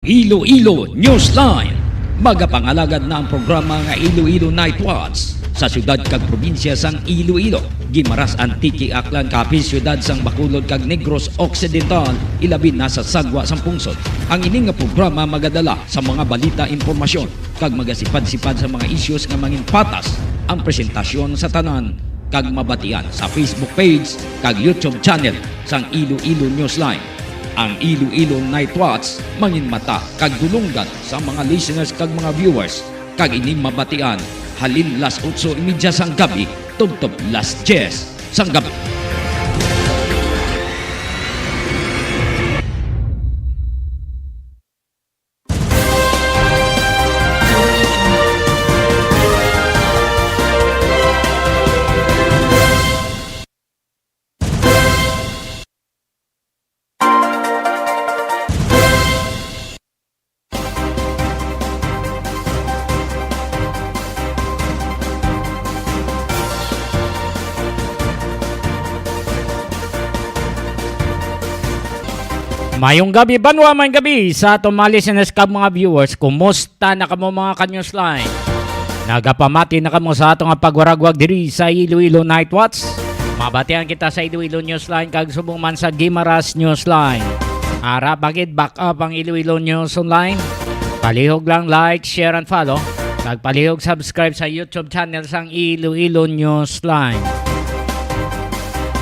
Iloilo Newsline. Magapangalagad na ang programa nga Iloilo Night Watch sa syudad kag probinsya sang Iloilo. Gimaras Antique Aklan kapis syudad sang Bacolod kag Negros Occidental ilabi na sa sagwa sang pungsod. Ang ining nga programa magadala sa mga balita, impormasyon kag magasipad-sipad sa mga issues nga mangin patas ang presentasyon sa tanan kag mabatian sa Facebook page kag YouTube channel sang Iloilo Newsline. Ang Iloilo Night Watch mangin mata kag dulunggan sa mga listeners kag mga viewers kag ining mabatian halin las 8:30 sang gabi tugtog las 10 sang gabi. Mayong gabi, banwa mayong gabi sa atong mga listeners kag mga viewers. Kumusta na kamo mga ka-Newsline? Nagapamati na kamo sa atong pagwaragwag diri sa Iloilo Night Watch. Mabatian kita sa Iloilo Newsline kag subong man sa Gimaras Newsline. Ara bagid back up ang Iloilo News Online. Palihog lang like, share and follow. Kag palihog subscribe sa YouTube channel sang Iloilo Newsline.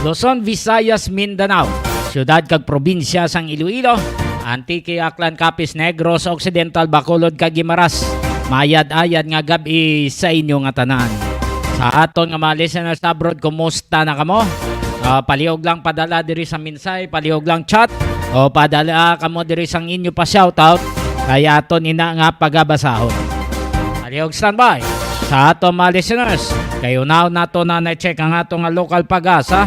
Luzon, Visayas, Mindanao, syudad kag probinsya sang Iloilo, Antique Aklan kapis Negros Occidental, Bacolod kag Gimaras. Mayad-ayad nga gabi sa inyo nga tanan. Sa aton nga mga listeners abroad, kumusta na kamo? Palihog lang padala diri sa minsay, palihog lang chat o padala kamo diri sang inyo pa shoutout kaya aton ina nga pagabasahon. Palihog standby sa aton mga listeners. Kayo nato na na-check ang aton nga local pag-asa.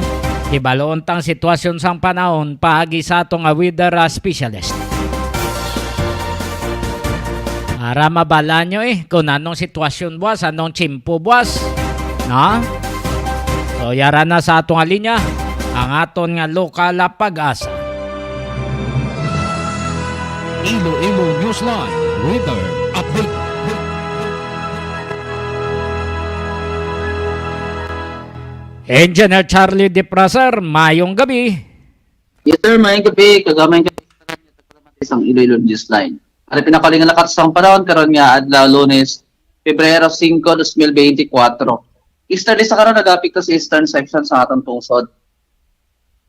Ibaloon tang sitwasyon sang panahon paagi sa atong weather specialist. Para mabala nyo kung anong sitwasyon buwas, anong tsimpo buwas. No? So yara na sa atong linya ang aton nga lokal pag-asa. Iloilo Newsline Weather Update. Engineer Charlie Deprasar, mayong gabi. Yes sir, mayong gabi. Kagamay ka isang Iloilo Newsline. Ano pinakaling lakas sa panahon karon nga adlaw Lunes, Pebrero 5, 2024. Easterly sa karon nagapik sa eastern section sa atong tungsod.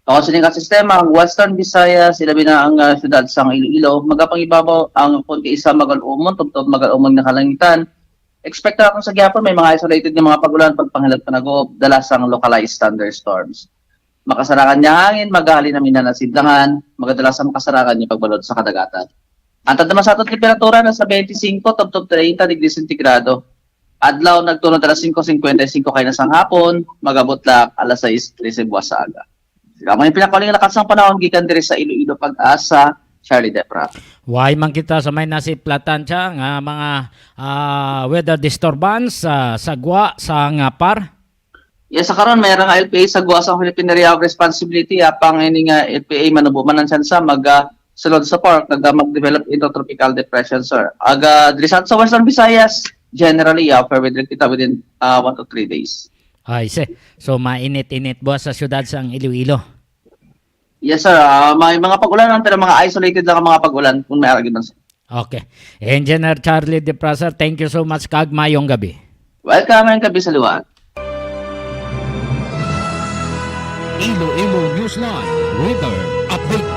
Ako sa nga sistema, ang Western Visayas, ilabi na ang syudad sang Iloilo, magapangibabaw ang punti isa magalumon, tubtob magalumon na kalangitan. Expect akong sa gyapon may mga isolated nga mga pagulan pagpanghilad panagop dala sang localized thunderstorms. Makasarakan niya hangin, maghali namin na nasidlangan, magadala sa makasarakan niya pagbalod sa kadagatan. Antad naman sa atong temperatura na sa 25 tubtob 30 degrees centigrado. Adlaw nagtunod alas 5:55 kay na sang hapon, magabot lang alas 6:13 buwas sa aga. Kamo yung pinakaling lakas ng panahon gikan diri sa Iloilo Pag-asa, Charlie Depra. Why man kita sa may nasiplatan siya nga mga weather disturbance sa sagwa sa nga par? Yes, sa karon mayroong nga LPA sa guwas ang Philippine Area of Responsibility apang ini nga LPA manubuman sa mag sulod sa park mag-develop into tropical depression sir. Aga diri sa Western Visayas generally weather kita within 1 to 3 days. Ay, so mainit-init buwas sa syudad sang Iloilo. Yes sir, may mga pag-ulan pero mga isolated lang ang mga pag-ulan kung may aragin man sir. Okay. Engineer Charlie Deprasar, thank you so much kag mayong gabi. Welcome ang gabi sa luwan. Iloilo Newsline Weather Update.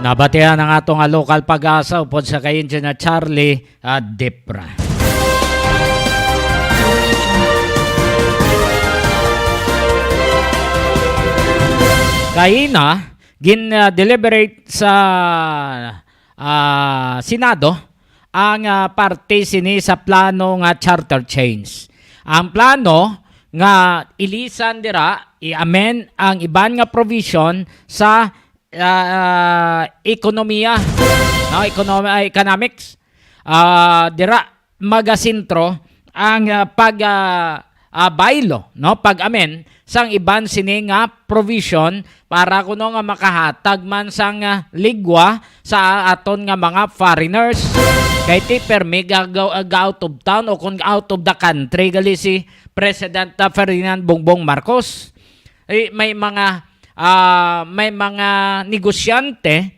Nabatihan ang atong local pag-asa upod sa kay Engineer Charlie Depra. Kaina, gin-deliberate sa Senado ang parte sini sa plano nga charter change. Ang plano nga ilisan dira, i-amend ang iban nga provision sa ekonomiya, no, economics. Dira magasintro ang bylaw, no, pag-amen sang iban sini nga provision para kuno nga makahatag man sang ligwa sa aton nga mga foreigners kay ti permi ga out of town o kung out of the country gali si President Ferdinand Bongbong Marcos. May mga negosyante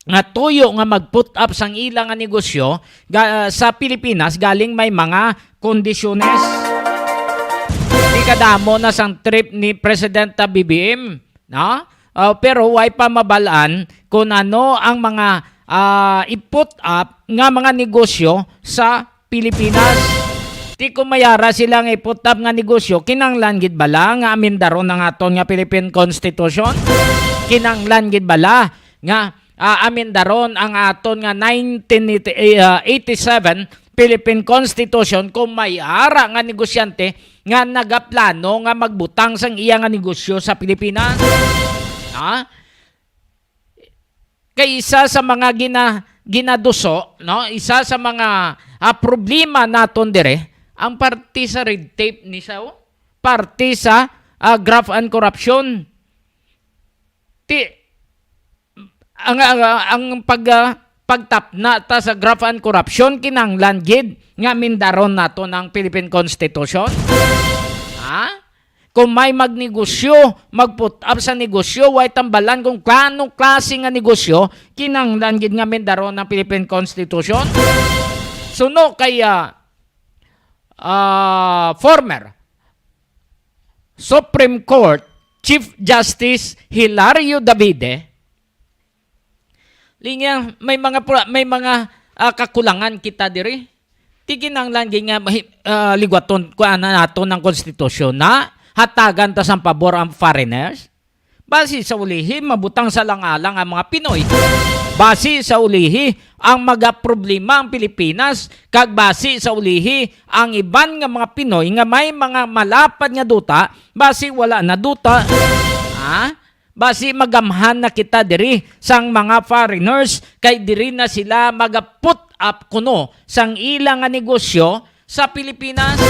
nga tuyo nga mag-put up sang ilang nga negosyo sa Pilipinas galing may mga kondisyones. Di kadamo na sang trip ni President BBM, no? Pero way pa mabalaan kung ano ang mga i-put up nga mga negosyo sa Pilipinas. Di ko mayara silang i-put up nga negosyo, kinanglan gid bala nga amendaro ng aton nga Philippine Constitution? Kinanglan gid bala nga amendaron ang aton nga 1987 Philippine Constitution kung may ara nga negosyante nga nagaplano nga magbutang sang iya nga negosyo sa Pilipinas. Kay isa sa mga ginaduso, no? Isa sa mga problema naton dire ang parte sa red tape ni sao, parte sa graft and corruption. Ang pagtapna ta sa graft and corruption kinanglan gid nga mindaron nato ng Philippine Constitution. Kung may magnegosyo, mag-put up sa negosyo, way tambalan kung kanong klase nga negosyo, kinanglan gid nga mindaron ng Philippine Constitution. Suno kaya former Supreme Court Chief Justice Hilario Davide, linya may mga kakulangan kita diri. Tiginanglan gid nga ligwaton ko nato ng konstitusyon na hatagan ta sang pabor ang foreigners. Base sa ulihi mabutang sa langalang ang mga Pinoy. Base sa ulihi ang magaproblema ang Pilipinas kag base sa ulihi ang iban nga mga Pinoy nga may mga malapad nga duta, base wala na duta. Basi magamhan na kita diri sang mga foreigners kay diri na sila maga-put up kuno sang ilang nga negosyo sa Pilipinas.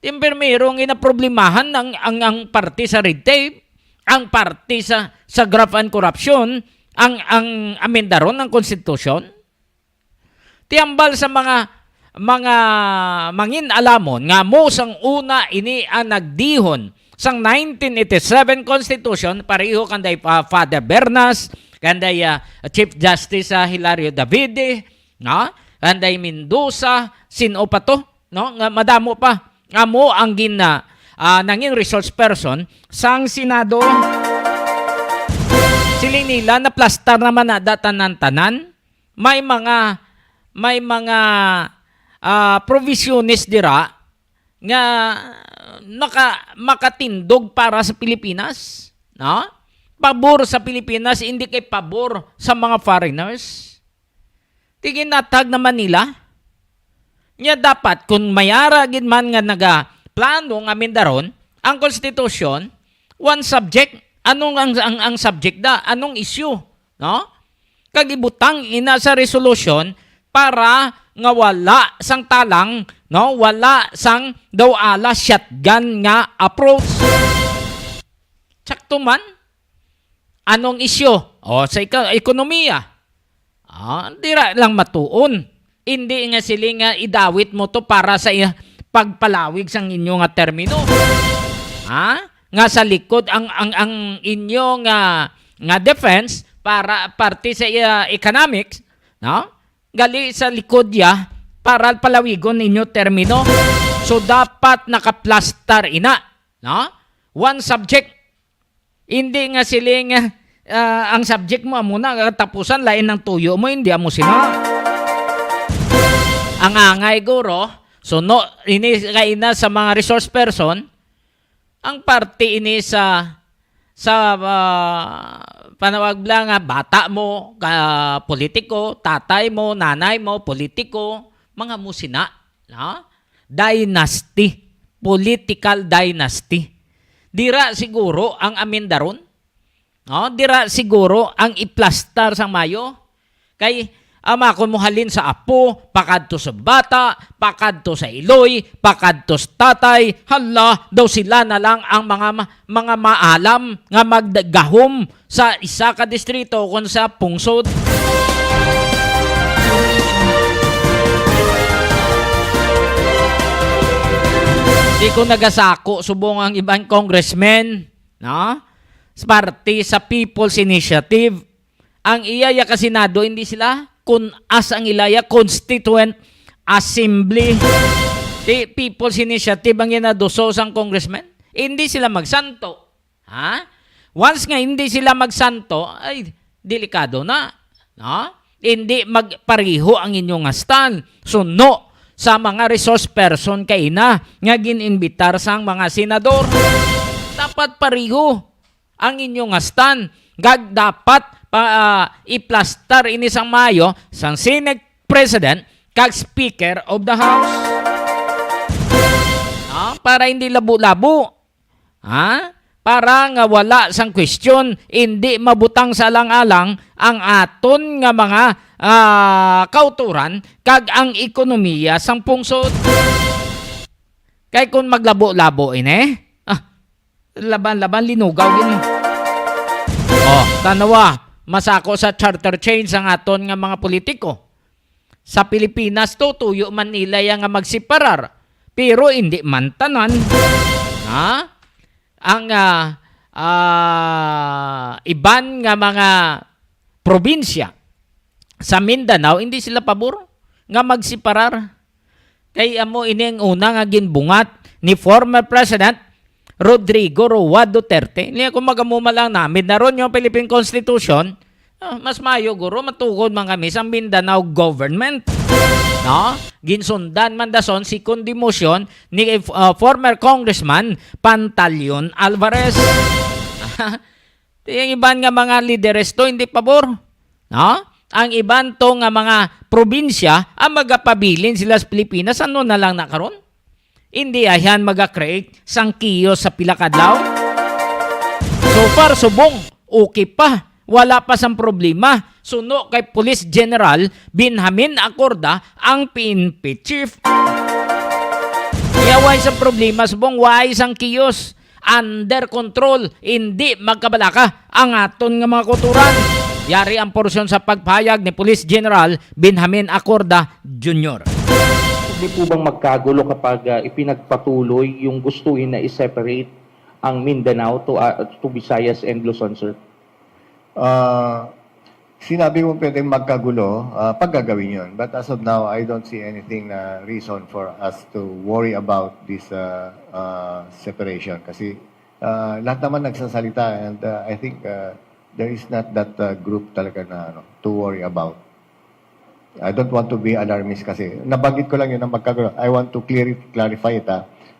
Timpermerong inaproblemahan ang parte sa red tape, ang parte sa graft and corruption, ang amendaron ng konstitusyon. Tiambal sa mga mangin alamon nga mo sang una ini ang nagdihon sang 1987 Constitution, pareho kanday Father Bernas, kanday Chief Justice Hilario Davide, no? Kanday Mendoza, sino pa to, no? Nga madamo pa. Amo ang nanging resource person sang Senado. Siling nila na plastar naman na tanan-tanan. May mga provisiones dira nga makatindog para sa Pilipinas, no? Pabor sa Pilipinas, hindi kay pabor sa mga foreigners. Tiginatag naman nila. Nya dapat kung mayara gid man nga nagaplano nga mindaron ang konstitusyon, one subject, anong ang subject da, anong issue, no? Kagibutang ina sa resolution para nga wala sang talang, no, wala sang daw ala shotgun nga approach. Sakto man. Anong issue? Sa ekonomiya. Dira lang matuon. Hindi nga sila nga idawit mo to para sa pagpalawig sang inyo nga termino. Nga sa likod ang inyo nga defense para parte sa economics, no? Gali sa likod ya para palawigon ninyo termino. So dapat nakaplastar ina, no? One subject. Hindi nga siling ang subject mo muna katapusan lain ng tuyo mo, hindi mo sina. Ang angay guro, so no ini kaina sa mga resource person, ang parte ini sa panawag lang bata mo, politiko, tatay mo, nanay mo, politiko, mga musina, no? Dynasty, political dynasty. Dira siguro ang amendaron, no? Dira siguro ang iplastar sang mayo. Kay ama kung muhalin sa apo, pakadto sa bata, pakadto sa iloy, pakadto sa tatay, hala, daw sila na lang ang mga maalam nga maggahom sa isa ka distrito kung sa pungsod. Di ko nagasako subong ang ibang congressmen, no? Parte sa People's Initiative. Ang iyaya ka Senado, hindi sila kun as ang ilaya Constituent Assembly. Di People's Initiative ang inadoso sang congressman. Hindi sila magsanto. Ha? Once nga hindi sila magsanto, ay delikado na. No? Hindi magpariho ang inyong astan. So no, sa mga resource person kay na nga gininbitar sang mga senador. Dapat pariho ang inyong astan. Gag dapat iplastar ini sang Mayo sang Senate President kag Speaker of the House. Para hindi labo-labo. Para nga wala sang question, hindi mabutang sa alang-alang ang aton nga mga kauturan kag ang ekonomiya sang pungsod. Kay kung maglabo-labo laban-laban linugaw gini. Tanawa, masako sa charter change ang aton nga mga politiko. Sa Pilipinas tuyo man nila nga magsiparar, pero hindi man tanan. Ang iban nga mga probinsya sa Mindanao, hindi sila pabor nga magsiparar. Kaya mo ini ang una nga ginbungat ni former President Rodrigo Roa Duterte. Hindi ako magamuma lang namin na ron yung Philippine Constitution, mas mayo guro matukod man kami sa Mindanao government. No? Ginsundan man dason si kondimosyon ni former Congressman Pantaleon Alvarez. Yung iban nga mga lideres to hindi pabor. No? Ang iban to nga mga probinsya ang magapabilin sila sa Pilipinas, ano na lang nakaroon? Hindi ayan mag-create sang kiyos sa pilakadlaw. So far, subong, okay pa. Wala pa sang problema. Suno kay Police General Benjamin Acorda ang PNP Chief. Yaway sa problema, subong, why sang kiyos. Under control, hindi magkabalaka ang aton nga mga kuturan. Yari ang porsyon sa pagpahayag ni Police General Benjamin Acorda Jr. Hindi po bang magkagulo kapag ipinagpatuloy yung gustuin na i-separate ang Mindanao to Visayas and Luzon, sir? Sinabi mo pwedeng magkagulo pag gagawin yun. But as of now, I don't see anything na reason for us to worry about this separation. Kasi lahat naman nagsasalita and I think there is not that group talaga na to worry about. I don't want to be alarmist kasi nabanggit ko lang yun na magkagulo. I want to clarify it.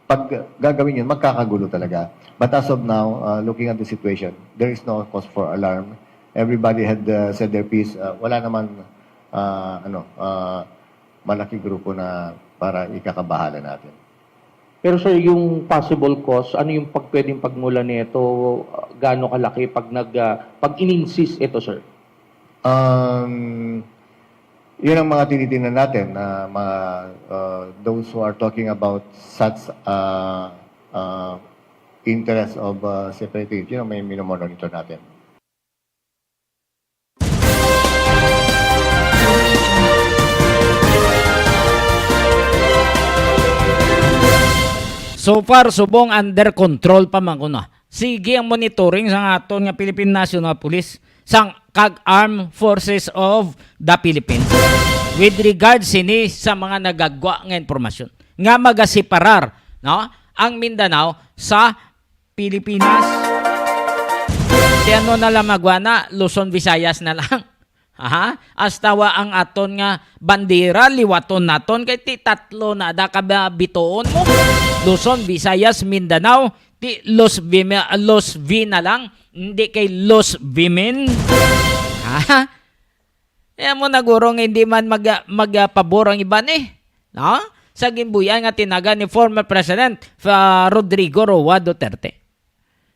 Pag gagawin yun, magkakagulo talaga. But as of now, looking at the situation, there is no cause for alarm. Everybody had said their piece. Wala naman malaking grupo na para ikakabahala natin. Pero sir, yung possible cause, ano yung pwedeng pagmula nito, gaano kalaki pag in-insist ito, sir? Yun ang mga tinitingnan natin na those who are talking about such interest of separating, may minomonitor natin. So far, subong under control pa man kuno. Sige ang monitoring sa aton nga Philippine National Police sang kag-Armed Forces of the Philippines with regards sini sa mga nagagwa nga impormasyon nga magasiparar ang Mindanao sa Pilipinas. Ano na lang magwana, Luzon, Visayas na lang. Astawa ang aton nga bandera, liwaton naton kay ti tatlo na da kabitoon mo. Luzon, Visayas, Mindanao, ti Los V na lang, hindi kay Los Vimin. Mo nagurong hindi man magpabor ang iban no? Sa gimbuyan nga tinaga ni former President Rodrigo Roa Duterte.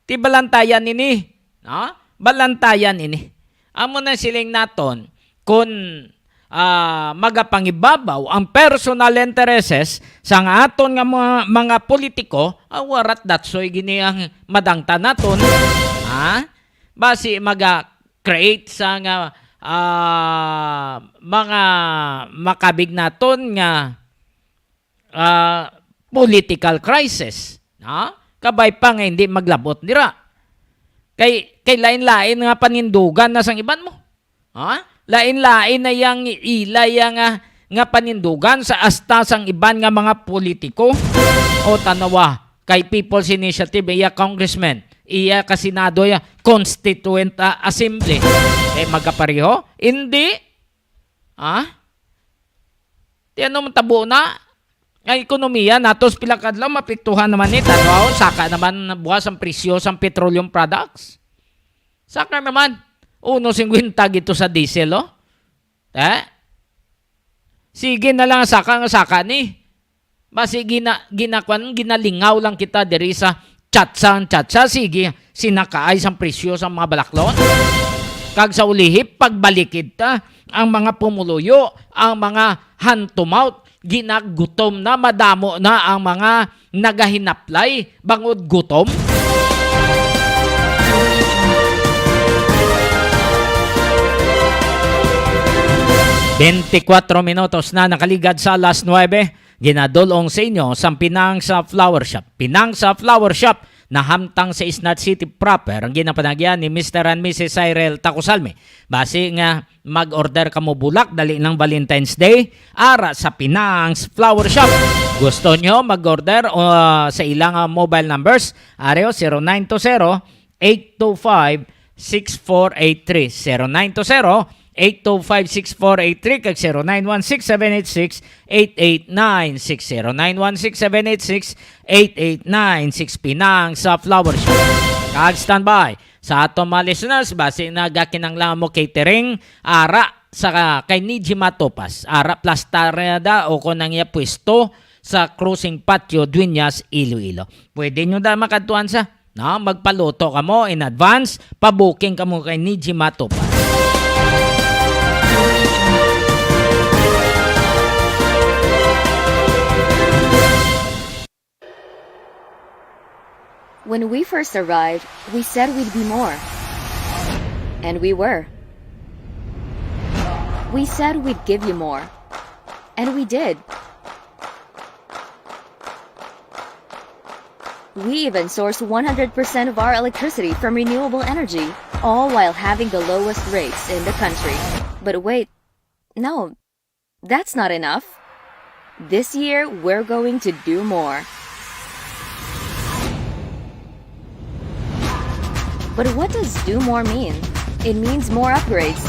Ti balantayan ini, no? Balantayan ini. Amo na siling naton kung magapangibabaw ang personal interests sa nga aton nga mga politiko, warat datsoy gini ang madangta naton. Basi maga-create sa nga mga makabig naton nga political crisis. Kabay pa nga hindi maglabot dira. Kay lain-lain nga panindugan na sang iban mo. Lain-lain na yang ilay nga panindugan sa asta sang iban nga mga politiko. O tanawa, kay People's Initiative, iya congressman, iya ka Senado, iya Constituent Assembly. Magkapareho? Hindi. Tiyan mo tabo na. Ang ekonomiya natos pilakadlaw mapiktuhan naman ito. Saka naman buwas ang presyo sa petroleum products. Saka naman. 1.50 gito sa diesel, Sige na lang saka ni. Basi ginalingaw lang kita diri sa chatsa. Sige, sinakaay sa presyo sa mga balaklon. Kag sa ulihip, pagbalikid ta, ang mga pumuluyo, ang mga hand to mouth, ginagutom na, madamo na ang mga nagahinaplay, bangod gutom. ...24 na nakaligad sa alas 9... ...ginadulong sa inyo sa Pinang sa Flower Shop. Pinang sa Flower Shop na hamtang sa Isnat City proper ang ginapanagyan ni Mr. and Mrs. Cyril Takusalme. Basi nga mag-order ka mo bulak dali ng Valentine's Day ara sa Pinang's Flower Shop. Gusto nyo mag-order sa ilang mobile numbers areo 0920-825-6483 0920-825-6483 kag 0916-786-8896 0916-786-8896 Pinang sa Flower Shop. Kag standby sa ato mga listeners basi nagakinanglan mo catering ara sa kay Niji Matopas ara plastarada o kunang iya pwesto sa cruising patio Dueñas Iloilo. Pwede nyo da makatuan sa magpaluto ka mo in advance, pa-booking ka mo kay Niji Matopas. When we first arrived, we said we'd be more. And we were. We said we'd give you more. And we did. We even source 100% of our electricity from renewable energy, all while having the lowest rates in the country. But wait, no, that's not enough. This year, we're going to do more. But what does do more mean? It means more upgrades.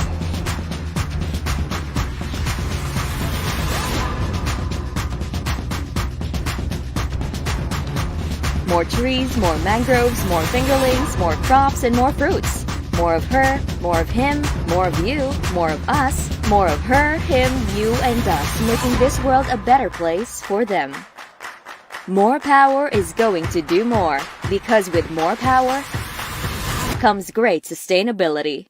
More trees, more mangroves, more fingerlings, more crops, and more fruits. More of her, more of him, more of you, more of us, more of her, him, you, and us, making this world a better place for them. More power is going to do more, because with more power comes great sustainability.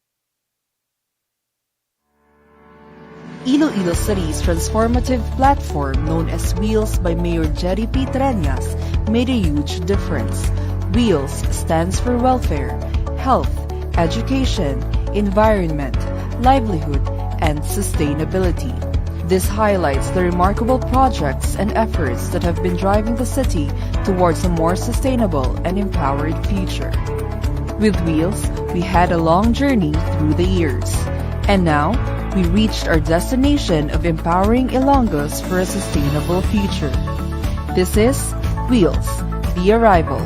Iloilo City's transformative platform known as Wheels by Mayor Jerry P. Treñas made a huge difference. Wheels stands for welfare, health, education, environment, livelihood, and sustainability. This highlights the remarkable projects and efforts that have been driving the city towards a more sustainable and empowered future. With Wheels, we had a long journey through the years. And now, we reached our destination of empowering Ilonggos for a sustainable future. This is Wheels, the arrival.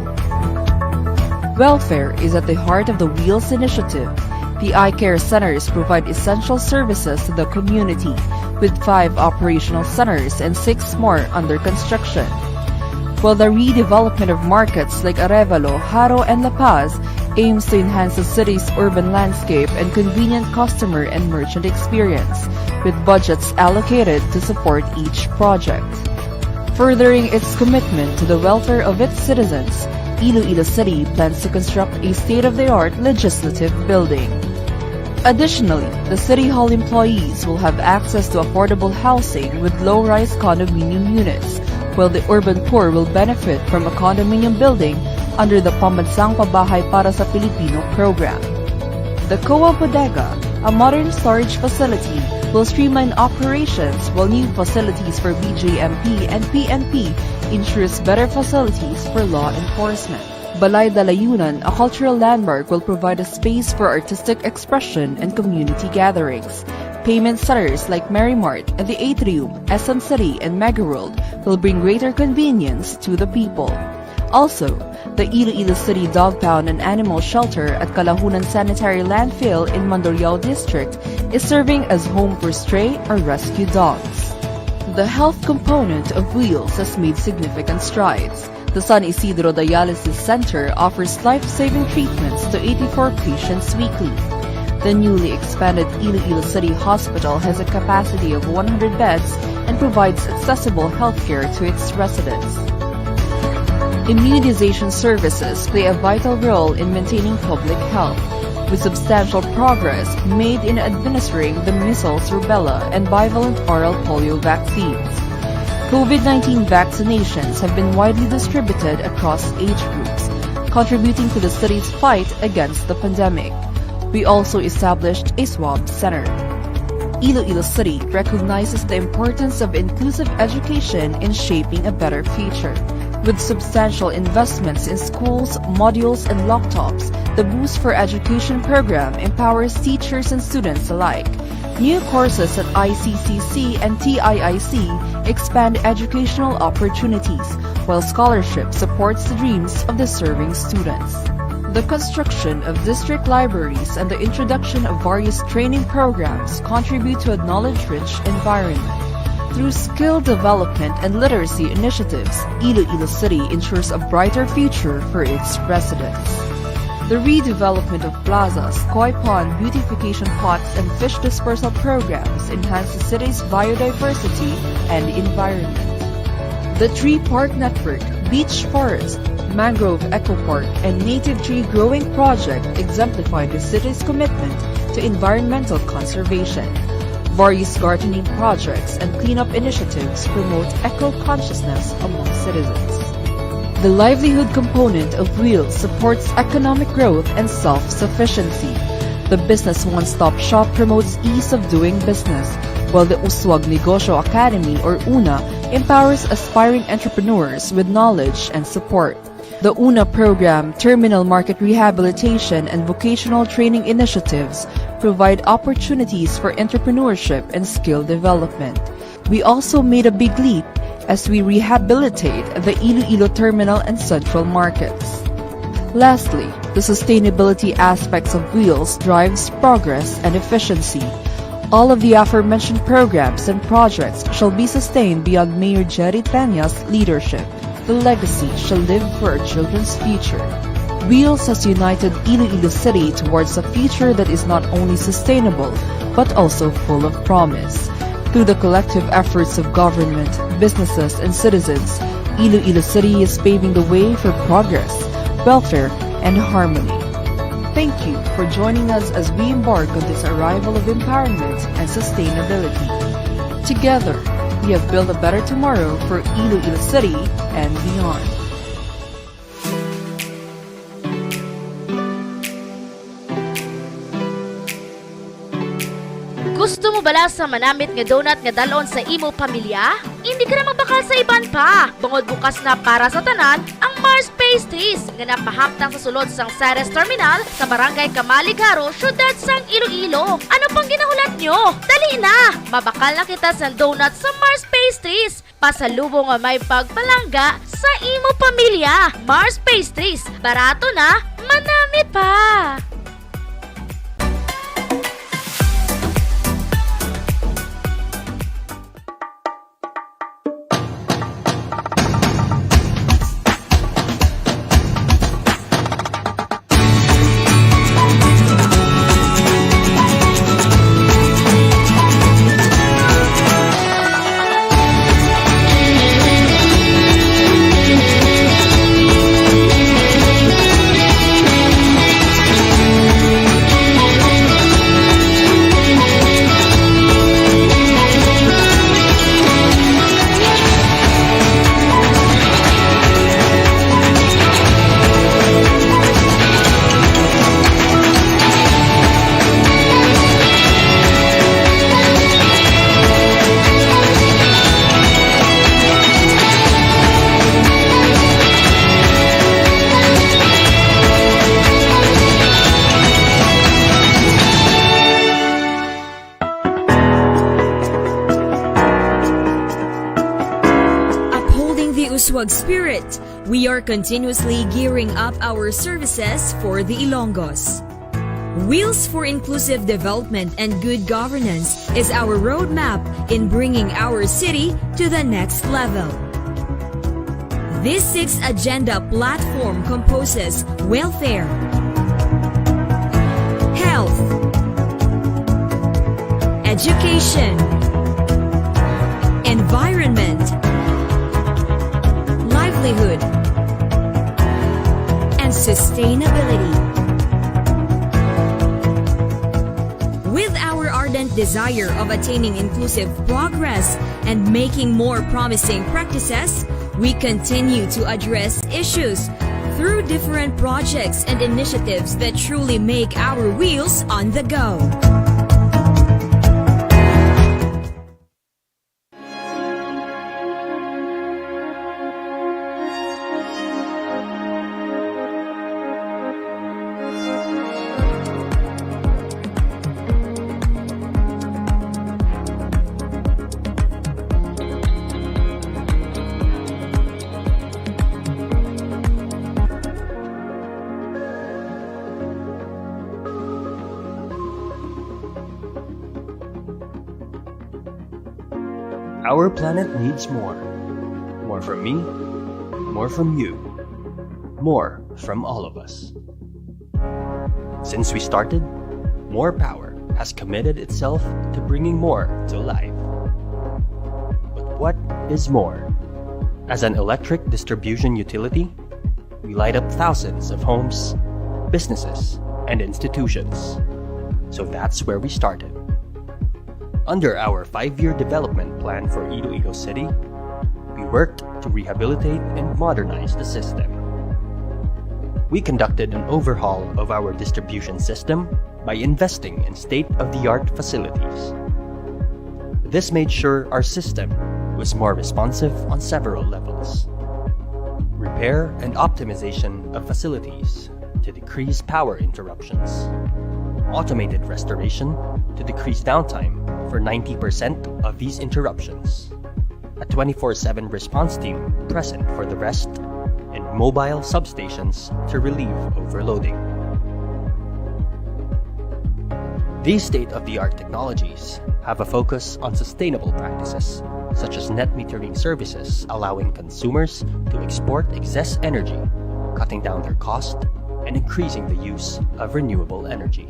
Welfare is at the heart of the Wheels initiative. The eye care centers provide essential services to the community, with 5 operational centers and 6 more under construction. While the redevelopment of markets like Arevalo, Haro, and La Paz aims to enhance the city's urban landscape and convenient customer and merchant experience, with budgets allocated to support each project. Furthering its commitment to the welfare of its citizens, Iloilo City plans to construct a state-of-the-art legislative building. Additionally, the City Hall employees will have access to affordable housing with low-rise condominium units, while the urban poor will benefit from a condominium building under the Pambansang Pabahay para sa Pilipino program. The COA Bodega, a modern storage facility, will streamline operations while new facilities for BJMP and PNP ensures better facilities for law enforcement. Balay Dalayunan, a cultural landmark, will provide a space for artistic expression and community gatherings. Payment centers like Marymart and the Atrium, SM City, and Megaworld will bring greater convenience to the people. Also, the Iloilo City Dog Pound and Animal Shelter at Calahunan Sanitary Landfill in Mandurriao District is serving as home for stray or rescue dogs. The health component of Wheels has made significant strides. The San Isidro Dialysis Center offers life-saving treatments to 84 patients weekly. The newly expanded Iloilo City Hospital has a capacity of 100 beds and provides accessible healthcare to its residents. Immunization services play a vital role in maintaining public health, with substantial progress made in administering the measles, rubella, and bivalent oral polio vaccines. COVID-19 vaccinations have been widely distributed across age groups, contributing to the city's fight against the pandemic. We also established a swab center. Iloilo City recognizes the importance of inclusive education in shaping a better future. With substantial investments in schools, modules, and laptops, the Boost for Education program empowers teachers and students alike. New courses at ICCC and TIIC expand educational opportunities, while scholarship supports the dreams of the serving students. The construction of district libraries and the introduction of various training programs contribute to a knowledge-rich environment. Through skill development and literacy initiatives, Iloilo City ensures a brighter future for its residents. The redevelopment of plazas, koi pond beautification pots, and fish dispersal programs enhance the city's biodiversity and environment. The Tree Park Network, Beach Forest, Mangrove Eco Park, and Native Tree Growing Project exemplify the city's commitment to environmental conservation. Various gardening projects and cleanup initiatives promote eco-consciousness among citizens. The livelihood component of Wheels supports economic growth and self-sufficiency. The Business One-Stop Shop promotes ease of doing business, while the Uswag Negosyo Academy, or UNA, empowers aspiring entrepreneurs with knowledge and support. The UNA program, Terminal Market Rehabilitation, and Vocational Training Initiatives provide opportunities for entrepreneurship and skill development. We also made a big leap as we rehabilitate the Iloilo Terminal and Central Markets. Lastly, the sustainability aspects of Wheels drives progress and efficiency. All of the aforementioned programs and projects shall be sustained beyond Mayor Jerry Peña's leadership. The legacy shall live for our children's future. Wheels has united Iloilo City towards a future that is not only sustainable, but also full of promise. Through the collective efforts of government, businesses, and citizens, Iloilo City is paving the way for progress, welfare, and harmony. Thank you for joining us as we embark on this arrival of empowerment and sustainability. Together, we have built a better tomorrow for Iloilo City and beyond. Gusto mo bala sa manamit nga donut nga dalon sa imo pamilya? Hindi ka na magbakal sa iban pa. Bungod bukas na para sa tanan ang Mars Pastries nga napahamtang sa sulod sang Ceres Terminal sa Barangay Kamaligaro, syudad sang Iloilo. Ano pang ginahulat nyo? Dali na! Mabakal na kita sa donut sa Mars Pastries. Pasalubong nga may pagpalangga sa imo pamilya. Mars Pastries. Barato na, manamit pa! masipag spirit, we are continuously gearing up our services for the Ilonggos. Wheels for Inclusive Development and Good Governance is our roadmap in bringing our city to the next level. This sixth agenda platform composes welfare, health, education, environment, livelihood, and sustainability. With our ardent desire of attaining inclusive progress and making more promising practices, we continue to address issues through different projects and initiatives that truly make our wheels on the go. Our planet needs more. More from me, more from you, more from all of us. Since we started, More Power has committed itself to bringing more to life. But what is more? As an electric distribution utility, we light up thousands of homes, businesses, and institutions. So that's where we started. Under our 5-year development plan for Iloilo City, we worked to rehabilitate and modernize the system. We conducted an overhaul of our distribution system by investing in state-of-the-art facilities. This made sure our system was more responsive on several levels. Repair and optimization of facilities to decrease power interruptions. Automated restoration to decrease downtime for 90% of these interruptions. A 24/7 response team present for the rest, and mobile substations to relieve overloading. These state-of-the-art technologies have a focus on sustainable practices, such as net metering services allowing consumers to export excess energy, cutting down their cost and increasing the use of renewable energy.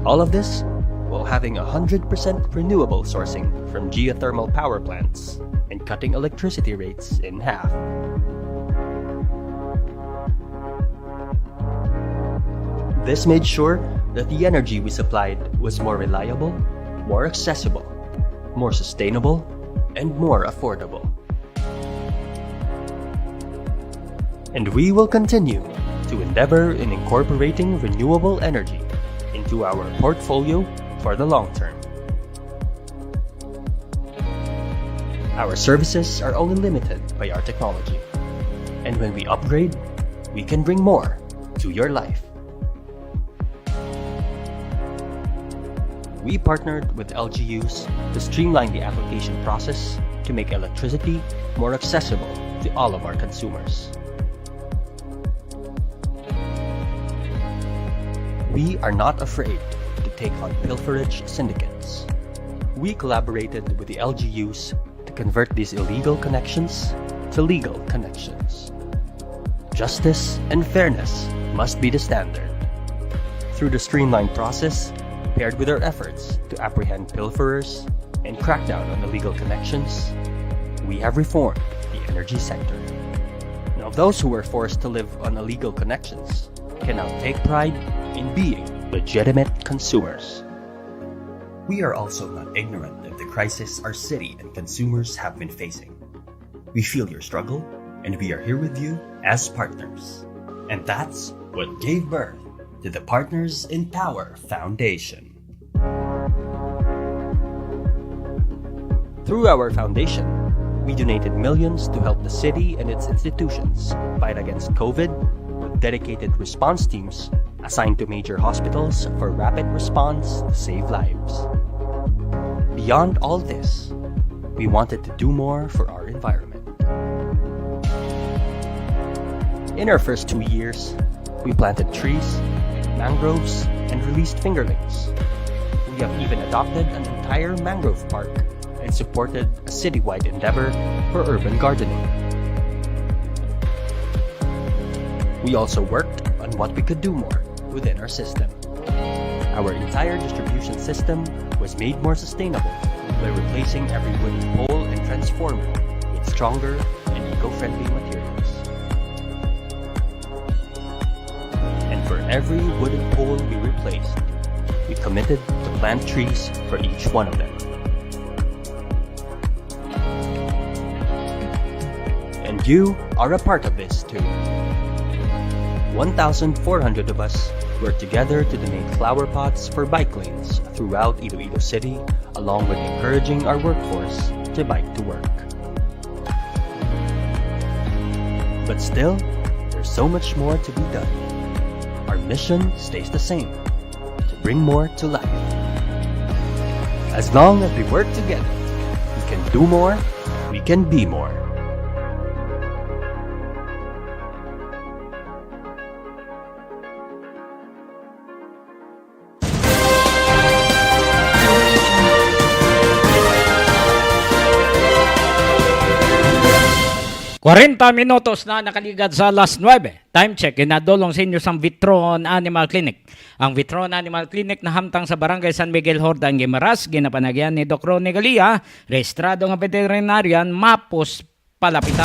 All of this while having 100% renewable sourcing from geothermal power plants and cutting electricity rates in half. This made sure that the energy we supplied was more reliable, more accessible, more sustainable, and more affordable. And we will continue to endeavor in incorporating renewable energy into our portfolio for the long term. Our services are only limited by our technology, and when we upgrade, we can bring more to your life. We partnered with LGUs to streamline the application process to make electricity more accessible to all of our consumers. We are not afraid to take on pilferage syndicates. We collaborated with the LGUs to convert these illegal connections to legal connections. Justice and fairness must be the standard. Through the streamlined process, paired with our efforts to apprehend pilferers and crack down on illegal connections, we have reformed the energy sector. Now, those who were forced to live on illegal connections can now take pride in being legitimate consumers. We are also not ignorant of the crisis our city and consumers have been facing. We feel your struggle, and we are here with you as partners. And that's what gave birth to the Partners in Power Foundation. Through our foundation, we donated millions to help the city and its institutions fight against COVID with dedicated response teams assigned to major hospitals for rapid response to save lives. Beyond all this, We wanted to do more for our environment. In our first 2 years, we planted trees, mangroves, and released fingerlings. We have even adopted an entire mangrove park and supported a citywide endeavor for urban gardening. We also worked on what we could do more within our system. Our entire distribution system was made more sustainable by replacing every wooden pole and transformer with stronger and eco-friendly materials. And for every wooden pole we replaced, we committed to plant trees for each one of them. And you are a part of this too. 1,400 of us work together to donate flower pots for bike lanes throughout Iloilo City, along with encouraging our workforce to bike to work. But still, there's so much more to be done. Our mission stays the same, to bring more to life. As long as we work together, we can do more, we can be more. Cuarenta minutos na nakaligad sa alas 9. Time check, ginadulong sa inyo sa Vitron Animal Clinic. Ang Vitron Animal Clinic na hamtang sa Barangay San Miguel, Hordang, Guimaras, ginapanagyan ni Dr. Ronnie Galia, rehistrado ng veterinarian, mapos palapitan.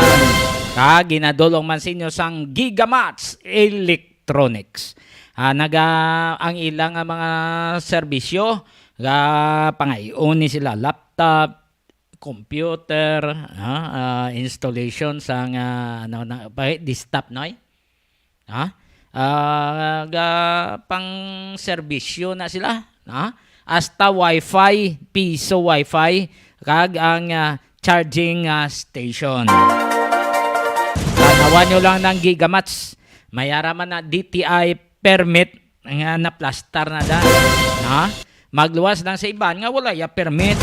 Ginadulong man sa inyo sang Gigamats Electronics. Ang ilang mga serbisyo, pangayon sila laptop, computer, installation sang desktop noy. Pang serbisyo na sila, hasta wifi, piso wifi, kag ang charging station. Tanawan nyo lang ng Gigamats, mayaraman na DTI permit nga na plaster na dan. Magluwas lang sa iban nga wala ya permit.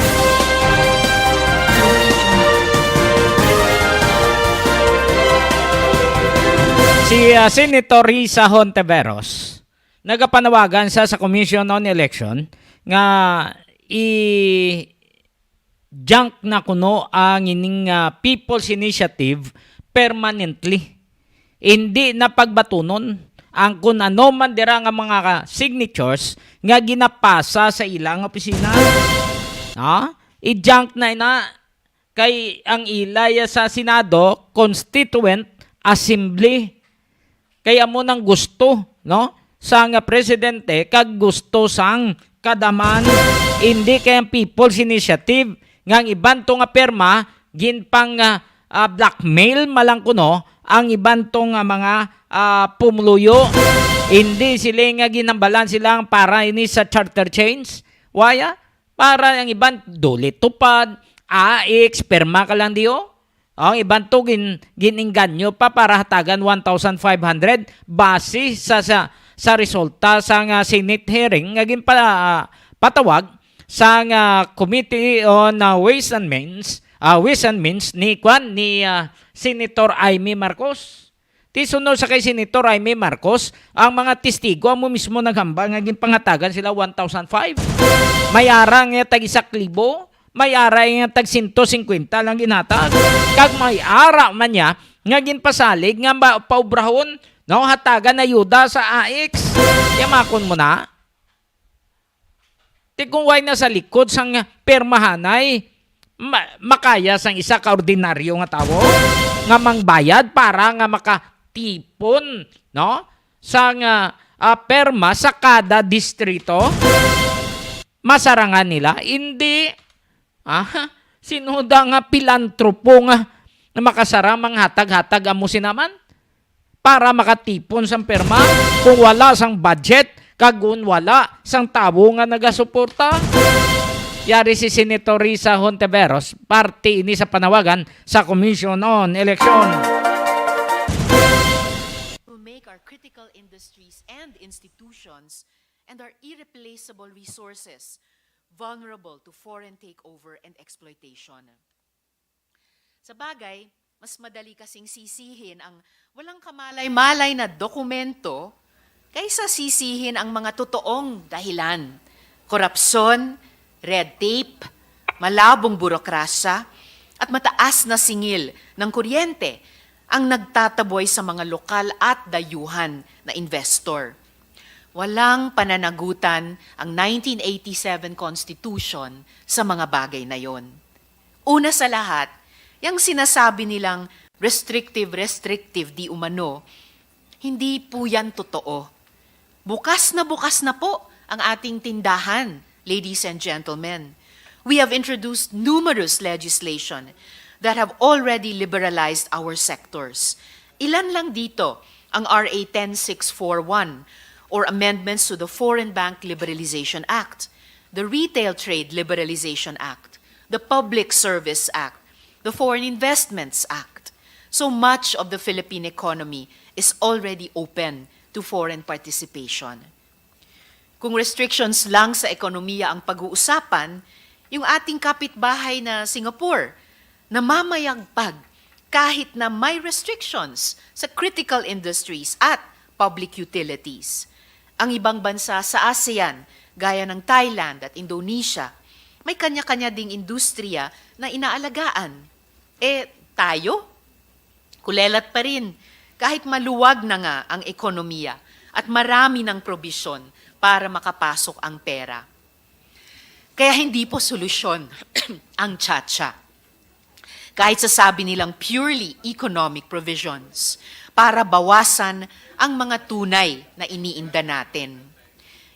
Si Senator Risa Hontiveros, nagapanawagan sa Commission on Election nga i-junk na kuno ang ining People's Initiative permanently. Hindi na pagbatunon ang kung ano man dira nga mga signatures nga ginapasa sa ilang opisina. I-junk na kay ang ilay sa Senado, Constituent Assembly. Kaya mo nang gusto, no? Sang presidente, kag gusto sang kadaman, hindi kayang People's Initiative, ngang iban to nga perma, ginpang blackmail malang kuno, ang iban to nga mga pumuluyo, hindi sila nga ginambalan silang para ini sa charter change, waya, para ang iban dulit tupad, AX, perma ka lang diyo, ang ibang to gininganyo pa para hatagan 1,500 base sa resulta sa Senate hearing nga patawag sa Committee on Ways and Means ni Senator Amy Marcos. Tisunod sa kay Senator Amy Marcos, ang mga testigo mo mismo naghambal nga ginpangatagan sila 1,500. Mayarang tag 1,000. May ara nga tag 150 lang ginatag. Kag may ara man niya nga ginpasalig nga paubrahon, no, hatagan na ayuda sa AX. Yamakon mo na. Ti kung way na sa likod sang permahanay, makaya sang isa ka ordinaryo nga tawo nga mangbayad para nga makatipon, no, sang perma sa kada distrito. Masarangan nila hindi. Sinuda nga pilantropo nga makasaramang hatag-hatag amo sinaman para makatipon sang perma kung wala sang budget kagun wala sang tabo nga nagasuporta. Yari si Senator Risa Hontiveros, parte ini sa panawagan sa Commission on Election. To make our critical industries and institutions and our irreplaceable resources vulnerable to foreign takeover and exploitation. Sa bagay, mas madali kasing sisihin ang walang kamalay-malay na dokumento kaysa sisihin ang mga totoong dahilan. Korupsyon, red tape, malabong burokrasya, at mataas na singil ng kuryente ang nagtataboy sa mga lokal at dayuhan na investor. Walang pananagutan ang 1987 Constitution sa mga bagay na yon. Una sa lahat, yung sinasabi nilang restrictive di umano, hindi po yan totoo. Bukas na po ang ating tindahan, ladies and gentlemen. We have introduced numerous legislation that have already liberalized our sectors. Ilan lang dito ang RA 10641 or amendments to the Foreign Bank Liberalization Act, the Retail Trade Liberalization Act, the Public Service Act, the Foreign Investments Act. So much of the Philippine economy is already open to foreign participation. Kung restrictions lang sa ekonomiya ang pag-uusapan, yung ating kapitbahay na Singapore, namamayagpag kahit na may restrictions sa critical industries at public utilities. Ang ibang bansa sa ASEAN, gaya ng Thailand at Indonesia, may kanya-kanya ding industriya na inaalagaan. Tayo? Kulelat pa rin, kahit maluwag na nga ang ekonomiya at marami ng probisyon para makapasok ang pera. Kaya hindi po solusyon ang tsa-tsa. Kahit sasabi nilang purely economic provisions para bawasan ang mga tunay na iniinda natin.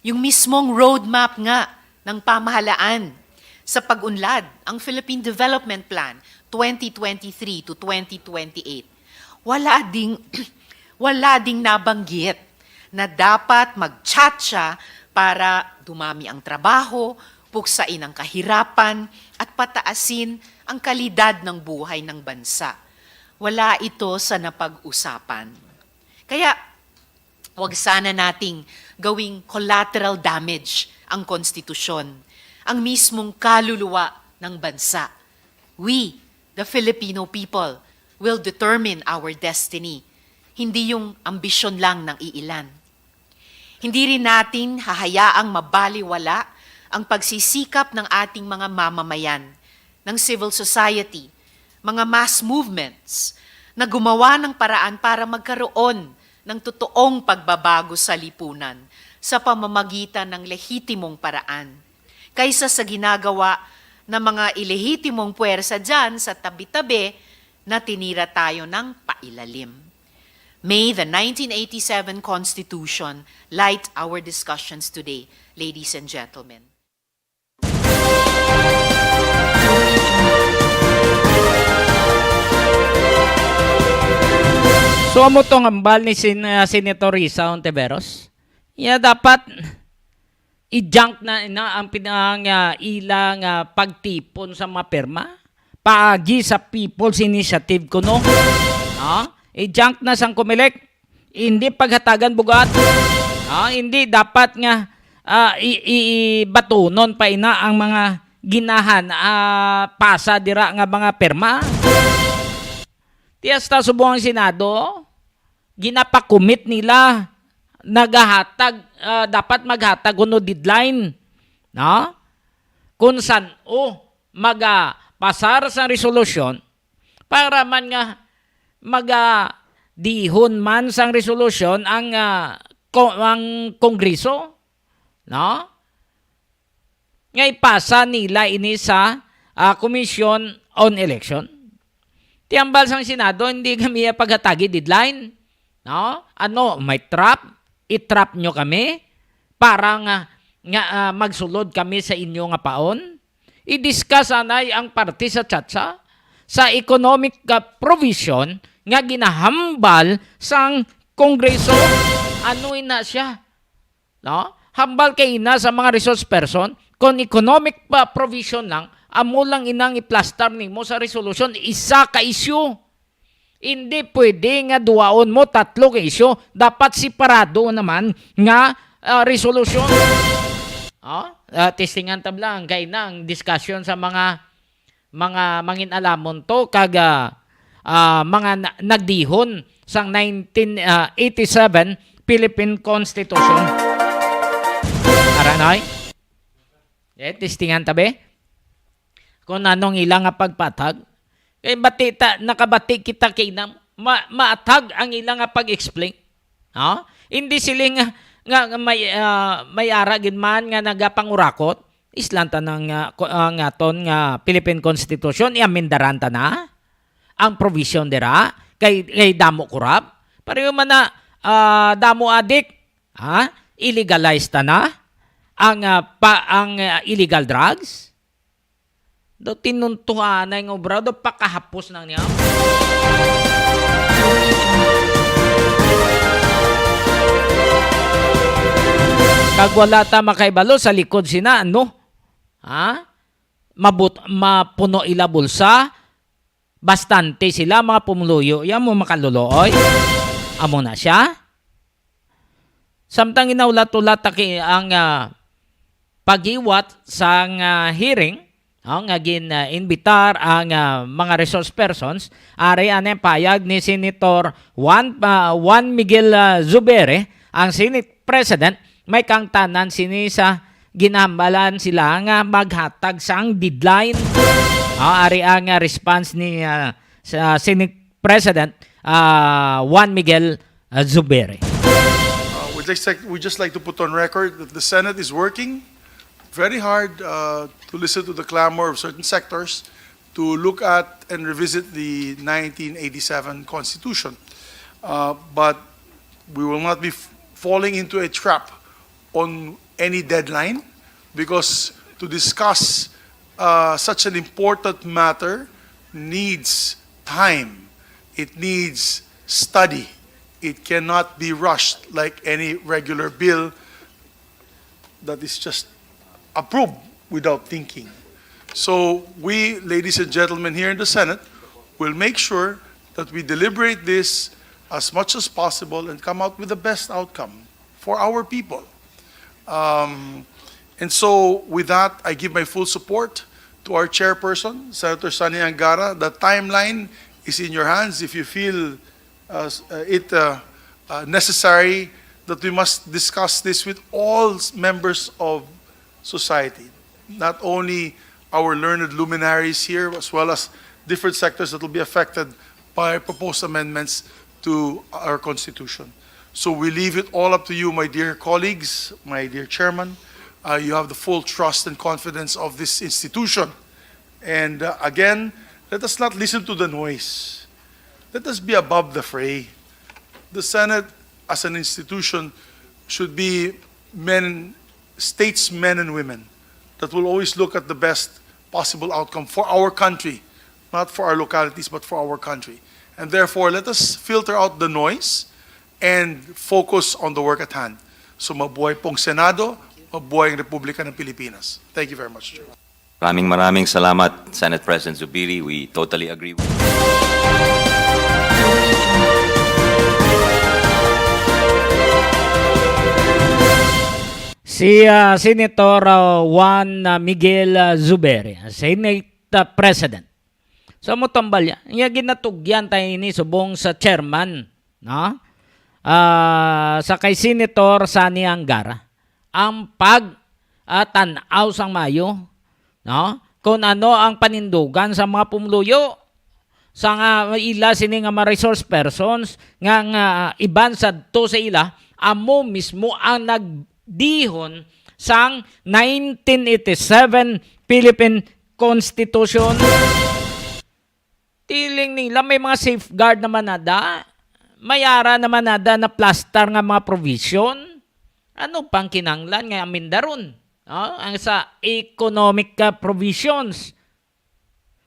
Yung mismong roadmap nga ng pamahalaan sa pag-unlad, ang Philippine Development Plan 2023 to 2028, wala ding nabanggit na dapat mag-tsa-tsa para dumami ang trabaho, puksain ang kahirapan, at pataasin ang kalidad ng buhay ng bansa. Wala ito sa napag-usapan. Kaya, huwag sana nating gawing collateral damage ang konstitusyon, ang mismong kaluluwa ng bansa. We, the Filipino people, will determine our destiny, hindi yung ambisyon lang ng iilan. Hindi rin natin hahayaang mabaliwala ang pagsisikap ng ating mga mamamayan, ng civil society, mga mass movements na gumawa ng paraan para magkaroon ng totoong pagbabago sa lipunan sa pamamagitan ng lehitimong paraan, kaysa sa ginagawa ng mga ilehitimong puwersa dyan sa tabi-tabi na tinira tayo ng pailalim. May the 1987 Constitution light our discussions today, ladies and gentlemen. So amo tong ambal ni Senator Risa Ontiveros. Dapat i-junk na ang ilang pagtipon sa mga perma paagi sa People's Initiative kuno. I-junk na sang Comelec, hindi paghatagan bugat. Hindi dapat nga ibatunon pa ina ang mga ginahan pasa dira nga mga perma. Tiyas ta subong ang Senado, ginapakumit nila nagahatag, dapat maghatag kuno deadline, no? Kung saan magapasar sa resolusyon para man nga magadihon man sang resolusyon ang Kongreso, no? Nga ipasa nila ini sa Commission on Election. Tiambal sang Senado, hindi kami paghatagi deadline. No? May trap? I-trap nyo kami para nga magsulod kami sa inyo nga paon. I-discuss anay ang party sa tsa-tsa sa economic provision nga ginahambal sang Kongreso. Ina siya? No? Hambal kay ina sa mga resource person kung economic provision lang, amo lang inang i-plaster nimo sa resolution, isa ka issue. Hindi pwede nga duwaon mo 3 ka issue. Dapat separado naman nga resolution. Testingan tablang kay nang discussion sa mga mga mangin-alamon to kaga mga nagdihon sang 1987 Philippine Constitution. Aranay? Testingan tabi? Kung anong ilang pagpatag. Nakabati kita kinam. Maatag ang ilang pag-explain. Hindi sila nga may aragin man nga nagapangurakot. Islanta ng aton nga Philippine Constitution. Iamindaranta na ang provision dira kay damo kurap. Pareho man na damo adik. Illegalize ta na ang illegal drugs. Do tinuntuhan na yung obra, do pakahapos na niya. Kagwala ta makaibalo sa likod sina, mapuno ila bulsa, bastante sila mga pumuluyo, yan mo makalulooy. Amo na siya. Samtang inaulat-ulat ang pagiwat sa hearing, nga invitar ang mga resource persons, ari ang payag ni Senator Juan Miguel Zubere, ang Senate President, may kang tanan sinisa ginambalan sila nga maghatag sang deadline. Ari ang response ni Senate President Juan Miguel Zubere. We just like to put on record that the Senate is working very hard to listen to the clamor of certain sectors to look at and revisit the 1987 Constitution. But we will not be falling into a trap on any deadline, because to discuss such an important matter needs time. It needs study. It cannot be rushed like any regular bill that is just approved without thinking. So we, ladies and gentlemen, here in the Senate, will make sure that we deliberate this as much as possible and come out with the best outcome for our people. And so with that, I give my full support to our chairperson, Senator Sani Angara. The timeline is in your hands. If you feel it necessary that we must discuss this with all members of society, not only our learned luminaries here, as well as different sectors that will be affected by proposed amendments to our Constitution. So we leave it all up to you, my dear colleagues, my dear chairman. You have the full trust and confidence of this institution. And again, let us not listen to the noise. Let us be above the fray. The Senate, as an institution, should be statesmen and women that will always look at the best possible outcome for our country, not for our localities, but for our country. And therefore, let us filter out the noise and focus on the work at hand. So mabuhay pong Senado, mabuhay ang Republika ng Pilipinas. Thank you very much, Chair. Maraming salamat, Senate President Zubiri. We totally agree with Si Senator Juan Miguel Zubere, Senate President. So mo tambalya, nga ginatugyan tayo ni subong sa chairman, no? Sa kay Senator Sani Angara, ang tanaw sang Mayo, no? Kung ano ang panindugan sa mga pumuluyo, sa nga ila sini nga mga resource persons, nga iban sa to sa ila, amo mismo ang nagdihon sang 1987 Philippine Constitution. Tiling nila may mga safeguard naman nada. Mayara naman nada na plaster nga mga provision. Ano pang kinanglan nga amin daron? Ang sa economic provisions.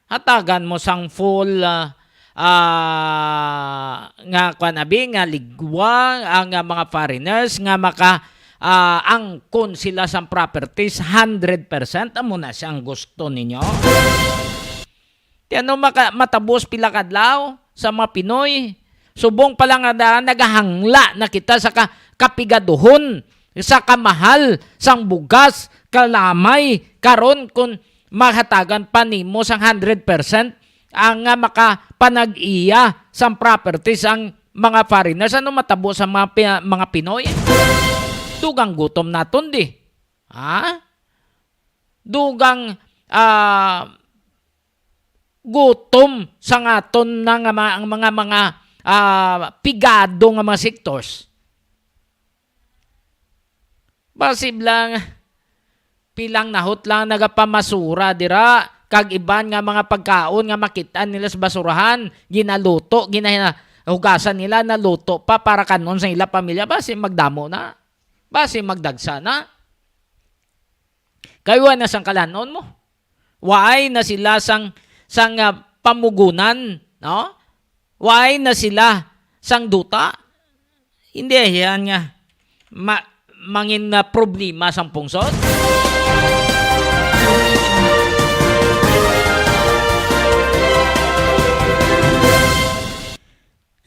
Hatagan mo sang full nga kanabi nga ligwa ang mga foreigners nga angkon sila sa properties 100%. Amo na siyang gusto ninyo. Tiano matabos pila kadlaw sa mga Pinoy. Subong pa lang nagahangla na kita sa kapigaduhon, sa kamahal, sang bugas, kalamay, karon kung mahatagan pa nimo sang 100% ang makapanag-iya sa properties ang mga foreigners. Ano matabo sa mga Pinoy? Dugang gutom naton di. Ha? Dugang gutom sa ngaton ng mga pigado nga mga sectors. Basib lang pilang nahot lang nagapamasura dira kag iban nga mga pagkaon nga makitaan nila sa basurahan, ginaluto, hugasan nila, naluto pa para kanon sa ila pamilya. Basi magdamo na. Basi magdagsa na. Kayo na sang kalanon mo. Waay na sila sang pamugunan, no? Waay na sila sang duta. Hindi yan nga mangin na problema sang pungsod.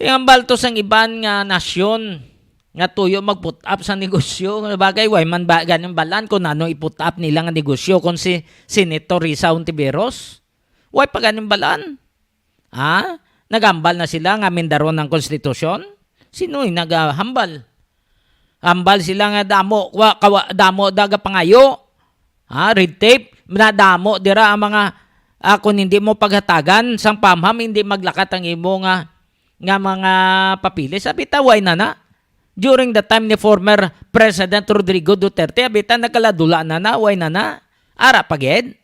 Yung baltos ang iban nga nasyon nga tuyo mag-put up sa negosyo. Bagay, way man ba ganyan balan kung ano i-put up nila nga negosyo kung si Senator Risa Ontiveros. Way pa ganyan balan. Ha? Nagambal na sila nga mindaron ng konstitusyon? Sino yung naghambal? Hambal sila nga damo daga pangayo. Ha? Red tape. Nadamo dira ang mga kung hindi mo paghatagan sang pamham, hindi maglakat ang imo nga mga papili. Sabi taway na. During the time ni former President Rodrigo Duterte, abita nakaladula na way na. Ara pagid.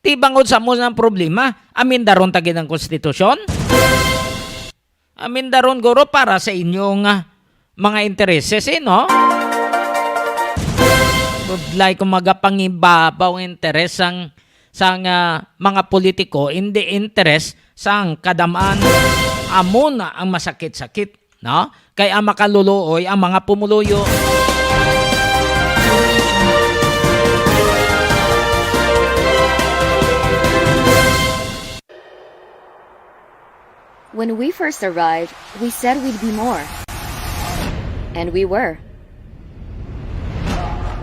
Tibangod sa mo ng problema, amin daron tagid ang konstitusyon. Amin daron guro para sa inyong mga intereses, no? Budlay kung magapangibabaw interes sang mga politiko, hindi interes sang kadamaan. Amo na ang masakit-sakit, no? Kaya makaluluoy ang mga pumuluyo. When we first arrived, we said we'd be more. And we were.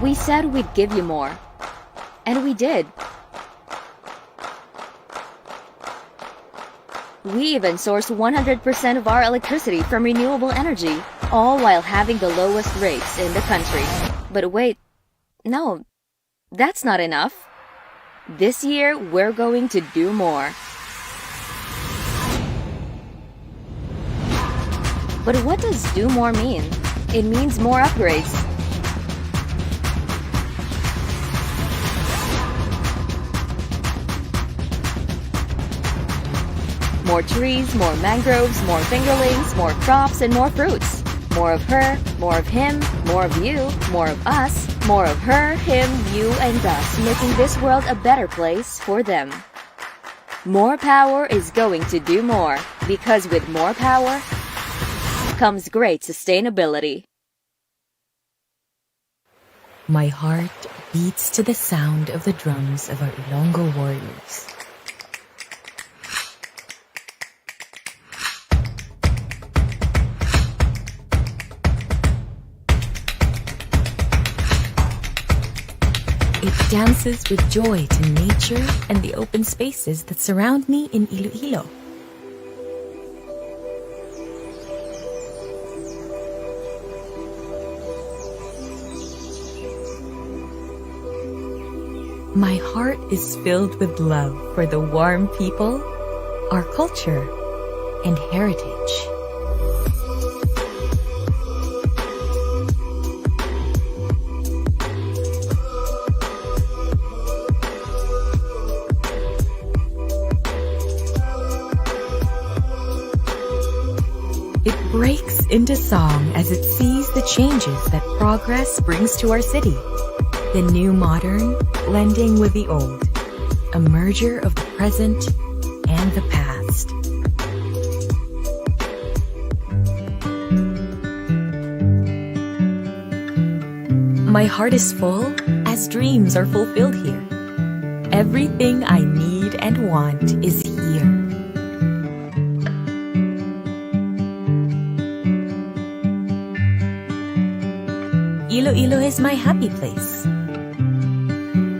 We said we'd give you more. And we did. We even source 100% of our electricity from renewable energy, all while having the lowest rates in the country. But wait, no, that's not enough. This year, we're going to do more. But what does do more mean? It means more upgrades. More trees, more mangroves, more fingerlings, more crops, and more fruits. More of her, more of him, more of you, more of us, more of her, him, you, and us, making this world a better place for them. More power is going to do more, because with more power comes great sustainability. My heart beats to the sound of the drums of our Ilonggo warriors. It dances with joy to nature and the open spaces that surround me in Iloilo. My heart is filled with love for the warm people, our culture, and heritage. It breaks into song as it sees the changes that progress brings to our city. The new modern blending with the old, a merger of the present and the past. My heart is full as dreams are fulfilled here. Everything I need and want is here. Iloilo is my happy place.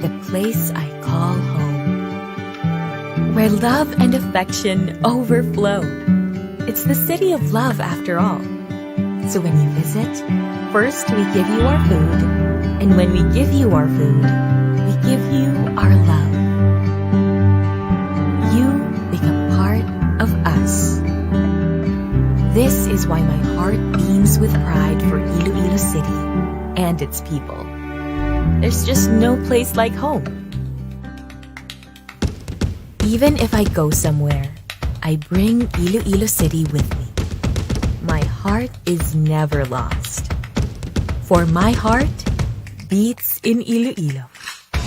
The place I call home. where love and affection overflow. It's the city of love after all. So when you visit, first we give you our food, and when we give you our food, we give you our love. You become part of us. This is why my heart beams with pride for Iloilo City and its people. There's just no place like home. Even if I go somewhere, I bring Iloilo City with me. My heart is never lost. For my heart beats in Iloilo.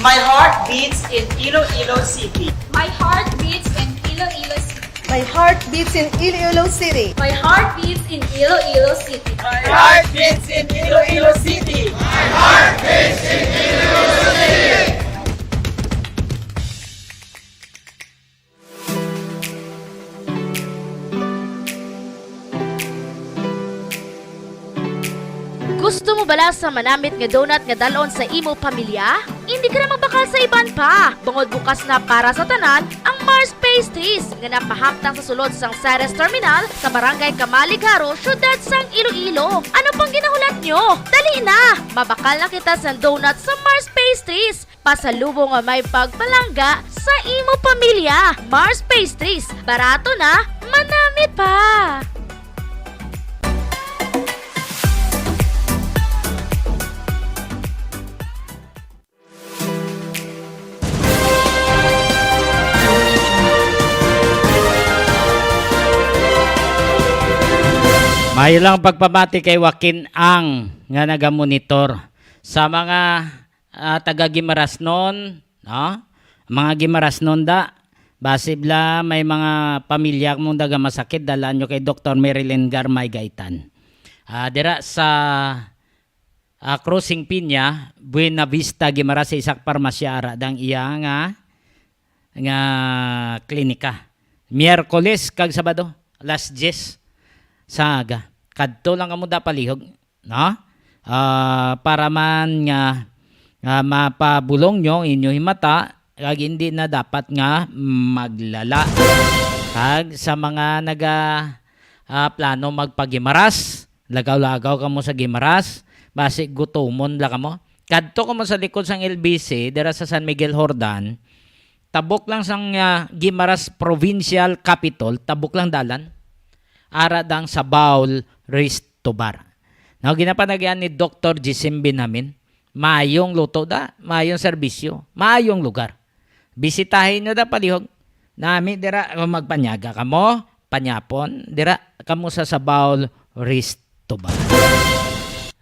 My heart beats in Iloilo City. My heart beats in Iloilo City. My heart beats in Iloilo City. My heart beats in Iloilo City. My heart beats in Iloilo City. My heart beats in Iloilo City. Gusto mo bala sa manamit nga donut nga dalon sa imo pamilya? Hindi ka na magbakal sa iban pa. Bungod bukas na para sa tanan ang Mars Pastries nga napahamtang sa sulod sang Ceres Terminal sa Barangay Kamaligaro, syudad sang Iloilo. Ano pang ginahulat nyo? Dali na! Mabakal na kita sa donut sa Mars Pastries. Pasalubong nga may pagpalangga sa imo pamilya. Mars Pastries. Barato na, manami pa! May lang pagpamati kay Joaquin Ang nga nagamonitor sa mga taga-Gimaras noon, no? Mga Gimaras noon da, basibla may mga pamilya mong daga masakit, dalaan nyo kay Dr. Marilyn Garmay Gaitan. Dira sa Crossing Piña, Buena Vista, Gimaras, sa isak parmasya dang iya nga klinika. Miyerkules kag Sabado, alas 10 saga. Kadto lang kamo da palihog, no? Para man nga mapabulong nyo inyo himata, kag hindi na dapat nga maglala. Kag sa mga plano magpagimaras, lagaw-lagaw kamo sa Gimaras, basi gutomon la kamo. Kadto kamo sa likod sang LBC, dira sa San Miguel Jordan, tabok lang sang Gimaras Provincial Capital, tabok lang dalan. Aradang sa Baul Ristobar. No, ginapanagyan ni Dr. Jisimbi namin, maayong luto da, maayong serbisyo, maayong lugar. Bisitahin nyo da palihog. Nami dira magpanyaga kamo, panyapon, dira kamo sa Baul Ristobar.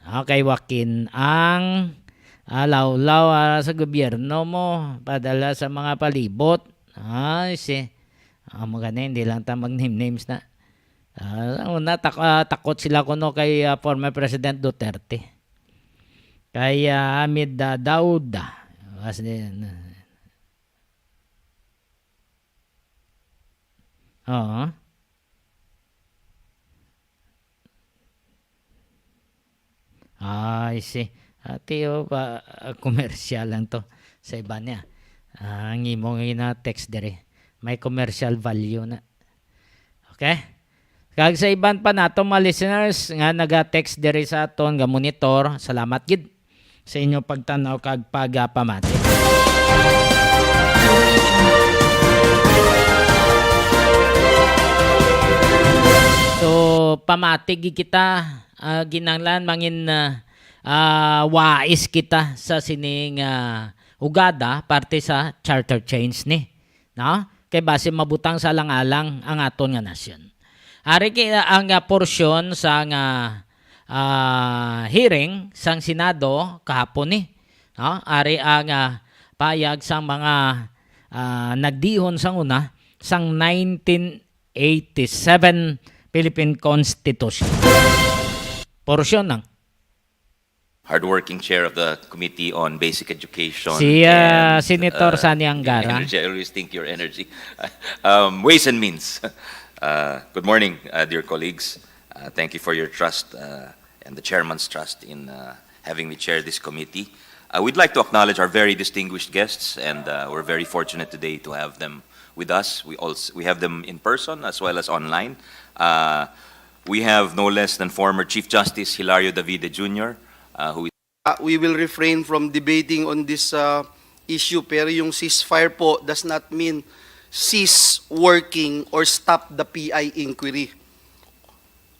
Okay, Joaquin Ang alaw-law sa gobyerno mo, padala sa mga palibot. Ay, maganda, hindi lang ta mag-names na. Takot sila kuno kay former President Duterte. Kay Hamid Daud. Oo. Ay, Tiyo pa commercial lang to sa iba niya. Ang imong text dire. May commercial value na. Okay? Kag sa iban pa nato mga listeners nga naga-text diri sa aton nga monitor, salamat gid sa inyo pagtanaw kag pagpamati. So pamati gid kita ginanglan mangin wais kita sa sining ugada parte sa charter change ni, no? Kay base mabutang sa alang-alang ang aton nga nasyon. Ari ang porsyon sa hearing sang Senado kahapon ni. No? Ari ang payag sang mga nagdihon sang una sang 1987 Philippine Constitution. Porsyon lang. Hardworking chair of the Committee on Basic Education. Si Senator Sani Angara. Energy, I always think your energy. Ways and Means. Good morning, dear colleagues. Thank you for your trust and the chairman's trust in having me chair this committee. We'd like to acknowledge our very distinguished guests, and we're very fortunate today to have them with us. We have them in person as well as online. We have no less than former Chief Justice Hilario Davide Jr., who is we will refrain from debating on this issue, pero yung ceasefire po does not mean cease working or stop the PI inquiry.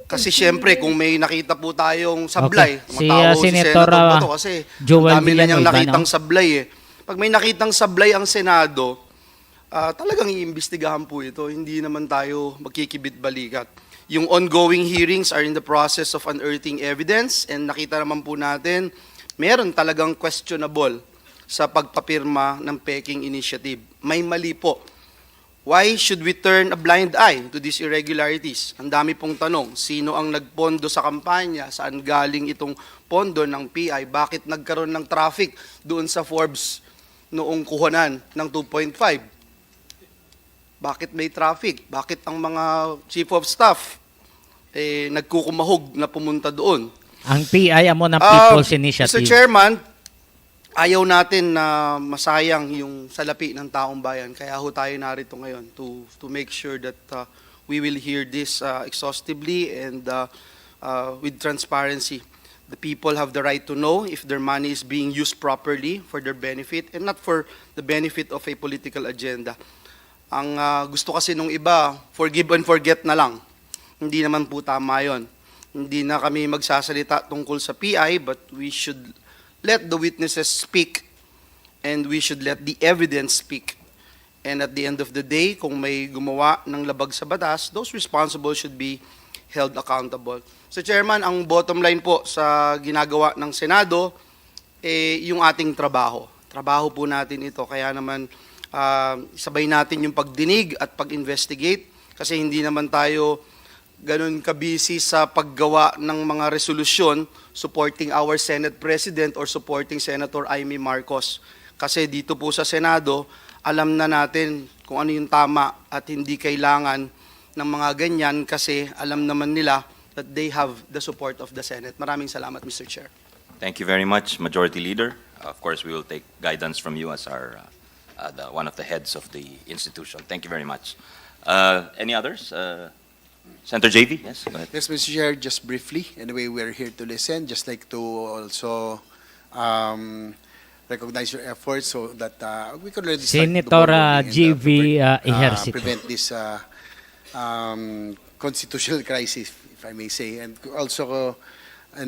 Kasi syempre, kung may nakita po tayong sablay, Okay. matawa si Senator, Senator Bato kasi Joel dami na niyang Villanueva, nakitang no? sablay eh. Pag may nakitang sablay ang Senado, talagang iimbestigahan po ito. Hindi naman tayo magkikibit-balikat. Yung ongoing hearings are in the process of unearthing evidence and nakita naman po natin, meron talagang questionable sa pagpapirma ng Peking Initiative. May mali po. Why should we turn a blind eye to these irregularities? Ang dami pong tanong, sino ang nagpondo sa kampanya? Saan galing itong pondo ng PI? Bakit nagkaroon ng traffic doon sa Forbes noong kuhanan ng 2.5? Bakit may traffic? Bakit ang mga chief of staff nagkukumahog na pumunta doon? Ang PI mo ng People's Initiative. Mr. Chairman, ayaw natin na masayang yung salapi ng taong bayan. Kaya ho tayo narito ngayon to make sure that we will hear this exhaustively and with transparency. The people have the right to know if their money is being used properly for their benefit and not for the benefit of a political agenda. Ang gusto kasi nung iba, forgive and forget na lang. Hindi naman po tama yun. Hindi na kami magsasalita tungkol sa PI, but we should let the witnesses speak and we should let the evidence speak. And at the end of the day, kung may gumawa ng labag sa batas, those responsible should be held accountable. So Chairman, ang bottom line po sa ginagawa ng Senado, yung ating trabaho. Trabaho po natin ito, kaya naman sabay natin yung pagdinig at pag-investigate kasi hindi naman tayo ganun kabisi sa paggawa ng mga resolusyon supporting our Senate President or supporting Senator Amy Marcos. Kasi dito po sa Senado, alam na natin kung ano yung tama at hindi kailangan ng mga ganyan kasi alam naman nila that they have the support of the Senate. Maraming salamat, Mr. Chair. Thank you very much, Majority Leader. Of course, we will take guidance from you as our one of the heads of the institution. Thank you very much. Any others? Senator JV, yes, go ahead. Yes, Mr. Chair, just briefly. Anyway, we're here to listen. Just like to also recognize your efforts so that we could already start Senator JV Ejercito. prevent this constitutional crisis, if I may say, and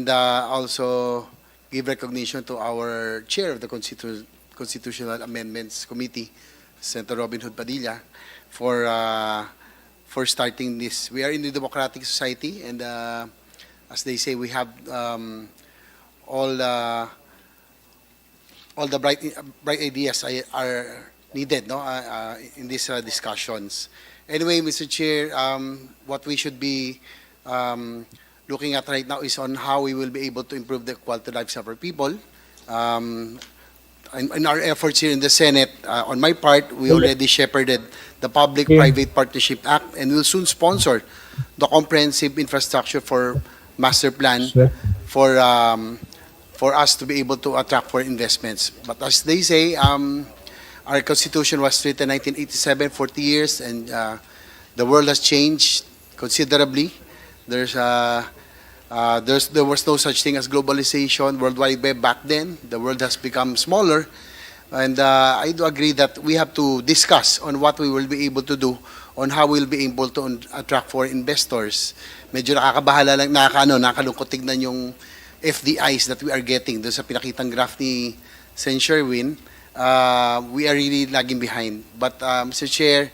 also give recognition to our chair of the Constitutional Amendments Committee, Senator Robin Hood Padilla, for starting this. We are in the democratic society, and as they say, we have all the bright ideas are needed, no, in these discussions. Anyway, Mr. Chair, what we should be looking at right now is on how we will be able to improve the quality of lives of our people. In our efforts here in the Senate, on my part, we already shepherded the Public-Private Partnership Act and will soon sponsor the comprehensive infrastructure for master plan for us to be able to attract foreign investments. But as they say, our Constitution was written in 1987, 40 years, and the world has changed considerably. There was no such thing as globalization, World Wide Web back then. The world has become smaller. And I do agree that we have to discuss on what we will be able to do on how we'll be able to attract foreign investors. Medyo nakakabahala lang, nakakalungkot tignan yung FDIs that we are getting. Doon sa pinakitang graph ni Sen. Sherwin, we are really lagging behind. But Mr. Chair,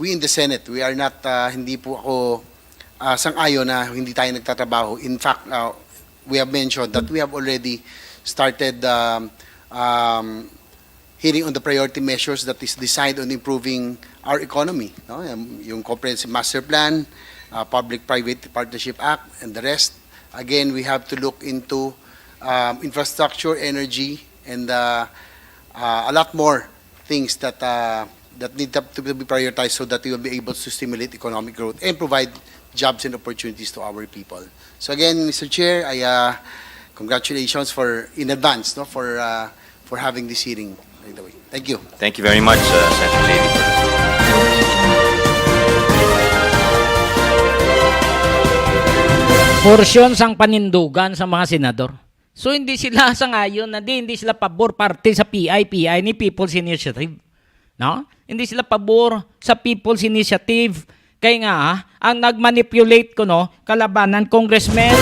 we in the Senate, we are not, hindi po ako sang-ayon na hindi tayo nagtatrabaho. In fact, we have mentioned that we have already started hearing on the priority measures that is designed on improving our economy. No? Yung Comprehensive Master Plan, Public-Private Partnership Act, and the rest. Again, we have to look into infrastructure, energy, and a lot more things that need to be prioritized so that we will be able to stimulate economic growth and provide jobs and opportunities to our people. So again, Mr. Chair, I congratulations in advance, no, for having this hearing. By the way, thank you. Thank you very much, Senator JV, for this. porsyon sang panindugan sa mga senador. So hindi sila sangayon na hindi sila pabor parte sa PI ni People's Initiative. No? Hindi sila pabor sa People's Initiative. Kaya nga, ang nagmanipulate ko, no, kalabanan congressman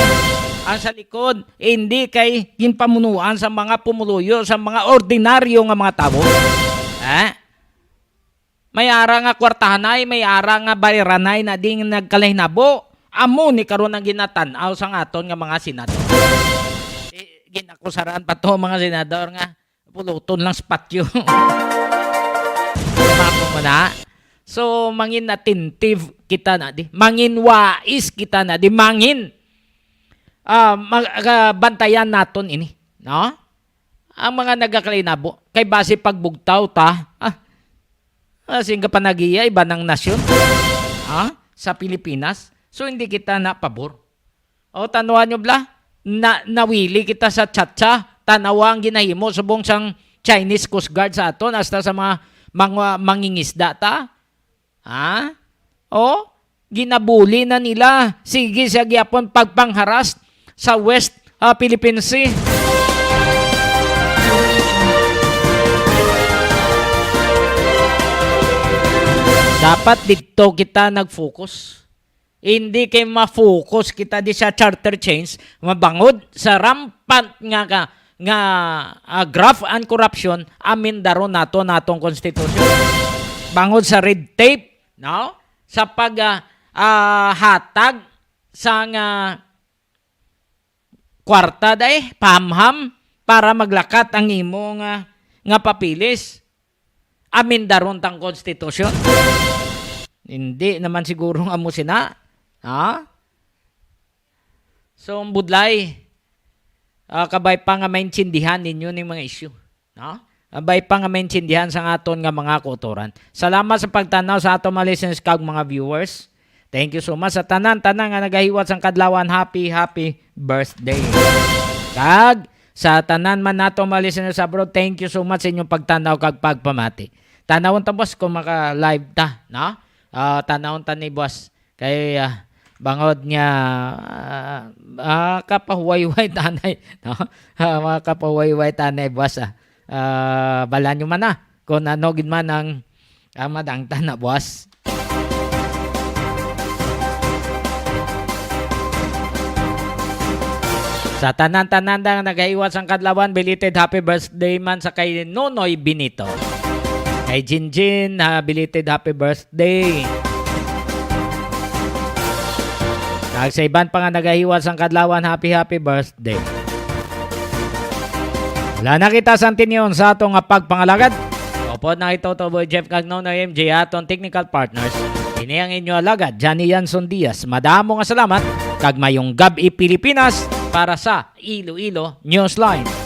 ang sa likod, hindi kay ginpamunuan sa mga pumuluyo, sa mga ordinaryo nga mga tao. May ara nga kwartahanay, may ara nga bariranay na ding nagkalahinabo. Amo ni karon ang ginatanaw sa aton nga mga senador. Ginakusaran pa to mga senador nga puluton lang spatyo. So, mangin attentive kita na di. Mangin wais kita na di. Mangin bantayan naton ini. No? Ang mga nagkakalinabo. Kay base pagbugtaw ta. Singga panagiya, iba ng nasyon. Sa Pilipinas. So, hindi kita na pabor. O, tanuan nyo bla? Nawili kita sa chatcha. Tanawa ang ginahimo. Subong sang Chinese Coast Guard sa aton. Hasta sa mga mangingisda ta. O, ginabuli na nila. Sige siya gyapon pagpangharas sa West Philippine Sea. Dapat dito kita nag-focus. Hindi kay ma-focus kita di sa charter change, mabangod sa rampant nga graft and corruption, amin daron natong konstitusyon. Bangod sa red tape, no? Sa hatag sa kwarta day pamham para maglakat ang imo nga papilis. Amin daron tang konstitusyon. Hindi naman siguro nga mo sina. So, budlay, kabay pa nga maintindihan ninyo ng mga issue. Kabay pa nga maintindihan sa aton nga mga kotoran. Salamat sa pagtanaw sa aton mga listeners kag mga viewers. Thank you so much sa tanan nga nagahiwat sang kadlawan. Happy birthday. Kag sa tanan man nato mga listeners abroad, thank you so much sa inyong pagtanaw kag pagpamati. Tanawon ta boss kung maka-live ta, no? Tanawon ta ni boss kay bangod niya kapahuwayway tanay, no? Mga kapahuwayway tanay boss. Bala nyo man na kung ano gid man ang madangtan na boss. Sa tanan-tanan nga nagaiwas ang kadlawan, belated happy birthday man sa kay Nonoy Benito. Kay Jinjin, belated happy birthday. Sa iban pa nga nagahiwas ang kadlawan, happy birthday. Wala na kita sa tinyon sa atong pagpangalagad. Opo na ito to boy Jeff Cagno na MJ atong technical partners. Ini ang inyo alagad, Johnny Yanson Diaz. Madamo nga salamat kag mayong gabi Pilipinas para sa Iloilo Newsline.